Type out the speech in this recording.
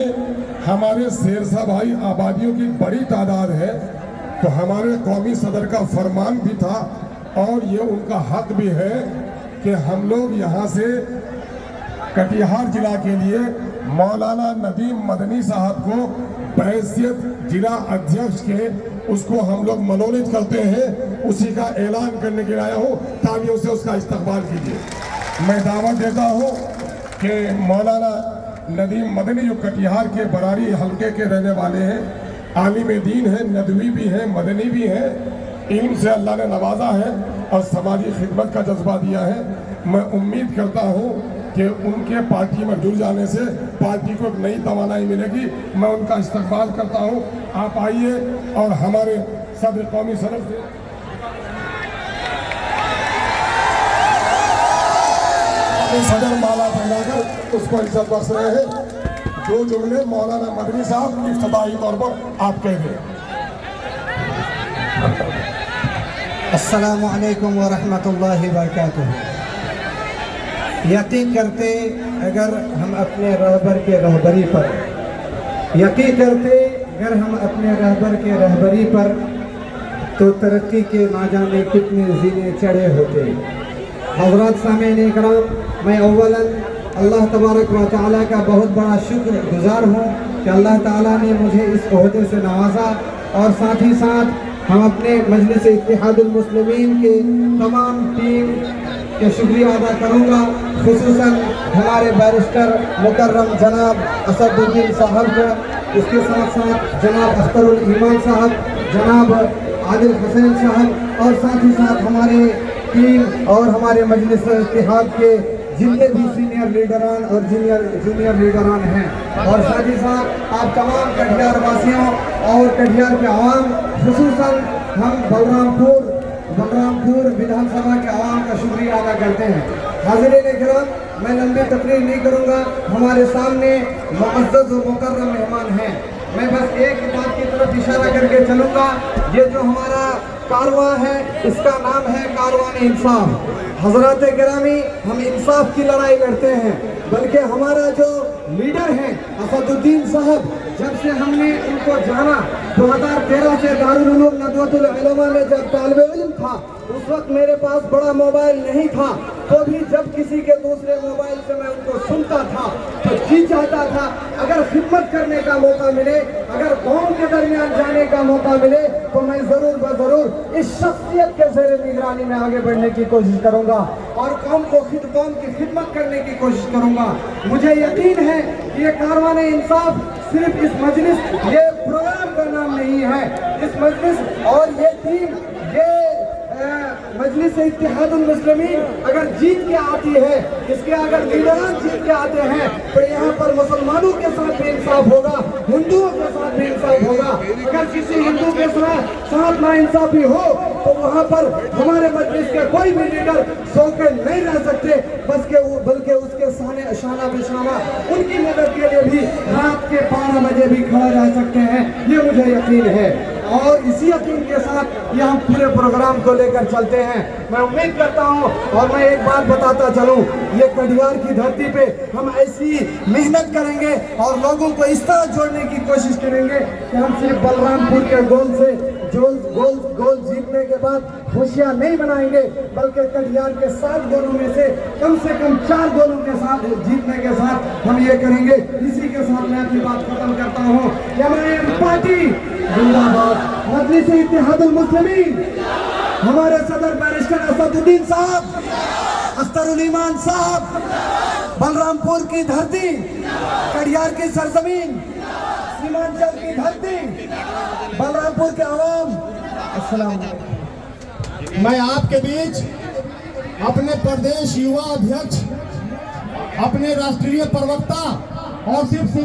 ہمارے شیرشاہ بھائی آبادیوں کی بڑی تعداد ہے، تو ہمارے قومی صدر کا فرمان بھی تھا اور یہ ان کا حق بھی ہے کہ ہم لوگ یہاں سے کٹیہار ضلع کے لیے مولانا ندیم مدنی صاحب کو بحیثیت ضلع ادھیکش کے اس کو ہم لوگ منولیت کرتے ہیں، اسی کا اعلان کرنے کے لیے آیا ہوں، تالیوں سے اس کا استقبال کیجیے۔ میں دعوت دیتا ہوں کہ مولانا ندیم مدنی جو کٹیہار کے براری حلقے کے رہنے والے ہیں، عالم دین ہیں، ندوی بھی ہیں، مدنی بھی ہیں، علم سے اللہ نے نوازا ہے اور سماجی خدمت کا جذبہ دیا ہے۔ میں امید کرتا ہوں کہ ان کے پارٹی میں جڑ جانے سے پارٹی کو ایک نئی توانائی ملے گی۔ میں ان کا استقبال کرتا ہوں، آپ آئیے اور ہمارے صدر قومی صدر سے صدر مالا پہنا کر اس کو عزت بخش رہے ہیں۔ جو جملے مولانا مدنی صاحب افتتاحی طور پر آپ کہہ دیں۔ السلام علیکم ورحمۃ اللہ وبرکاتہ۔ یقین کرتے اگر ہم اپنے رہبر کے رہبری پر تو ترقی کے نہ جانے کتنے زینے چڑھے ہوتے۔ حضرات سامعین اکرام، میں اولاً اللہ تبارک و تعالیٰ کا بہت بڑا شکر گزار ہوں کہ اللہ تعالیٰ نے مجھے اس عہدے سے نوازا، اور ساتھ ہی ساتھ ہم اپنے مجلس اتحاد المسلمین کے تمام ٹیم کے شکریہ ادا کروں گا، خصوصاً ہمارے بیرسٹر مکرم جناب اسد الدین صاحب کو، اس کے ساتھ ساتھ جناب اختر الایمان صاحب، جناب عادل حسین صاحب، اور ساتھ ہی ساتھ ہمارے ٹیم اور ہمارے مجلس اتحاد کے جتنے بھی سینئر لیڈران اور جونیئر لیڈران ہیں، اور ساتھ ہی ساتھ آپ تمام کٹیہار واسیوں اور کٹیہار کے عوام، خصوصاً ہم بلرام پور ودھان سبھا کے عوام کا شکریہ ادا کرتے ہیں۔ حاضرین اکرام، میں لمبی تقریر نہیں کروں گا، ہمارے سامنے معزز و مکرم مہمان ہیں۔ میں بس ایک بات کی طرف اشارہ کر کے چلوں گا، یہ جو ہمارا کارواں ہے اس کا نام ہے کاروان انصاف۔ حضرات گرامی، ہم انصاف کی لڑائی لڑتے ہیں، بلکہ ہمارا جو لیڈر ہے اسد الدین صاحب، جب سے ہم نے ان کو جانا 2013 سے دارالعلوم ندوۃ العلماء میں جب طالب علم تھا، اس وقت میرے پاس بڑا موبائل نہیں تھا، تو بھی جب کسی کے دوسرے موبائل سے میں ان کو سنتا تھا تو جی چاہتا تھا اگر خدمت کرنے کا موقع ملے، اگر قوم کے درمیان جانے کا موقع ملے تو میں ضرور بضرور اس شخصیت کے زیر نگرانی میں آگے بڑھنے کی کوشش کروں گا اور قوم کی خدمت کرنے کی کوشش کروں گا۔ مجھے یقین ہے کہ یہ کاروان انصاف صرف اس مجلس، یہ پروگرام کا نام نہیں ہے، اس مجلس اور یہ ٹیم، یہ مجلس اتحاد المسلمین اگر جیت کے آتی ہے، اس کے اگر لیڈران جیت کے آتے ہیں تو یہاں پر مسلمانوں کے ساتھ بھی انصاف ہوگا، ہندوؤں کے ساتھ بھی انصاف ہوگا۔ اگر کسی ہندو کے ساتھ نا انصافی ہو تو وہاں پر ہمارے مجلس کے کوئی بھی لیڈر سو کے نہیں رہ سکتے، بلکہ اس کے شانہ بشانہ ان کی مدد کے لیے بھی رات کے 12 بجے بھی کھڑے رہ سکتے ہیں، یہ مجھے یقین ہے۔ اور اسی یقین کے ساتھ یہ ہم پورے پروگرام کو لے کر چلتے ہیں۔ میں امید کرتا ہوں اور میں ایک بات بتاتا چلوں، یہ کٹیہار کی دھرتی پہ ہم ایسی محنت کریں گے اور لوگوں کو اس طرح جوڑنے کی کوشش کریں گے کہ ہم صرف بلرام پور کے گول سے گول جیتنے کے بعد خوشیاں نہیں منائیں گے، بلکہ کٹیہار کے 7 گولوں میں سے کم 4 گولوں کے ساتھ جیتنے کے ساتھ ہم یہ کریں گے۔ اسی کے ساتھ میں اپنی بات ختم کرتا ہوں کہ ہماری پارٹی زندہ باد، مجلس اتحاد المسلمین، ہمارے صدر بیرسٹر اسد الدین صاحب، اختر الایمان صاحب، بلرام پور کی دھرتی، کٹیہار کی سرزمین، سیمانچل کی دھرتی، بلرام پور کے عوام، السلام علیکم۔ میں آپ کے بیچ اپنے پردیش یووا ادھیکش، اپنے راشٹریہ پروکتا اور صرف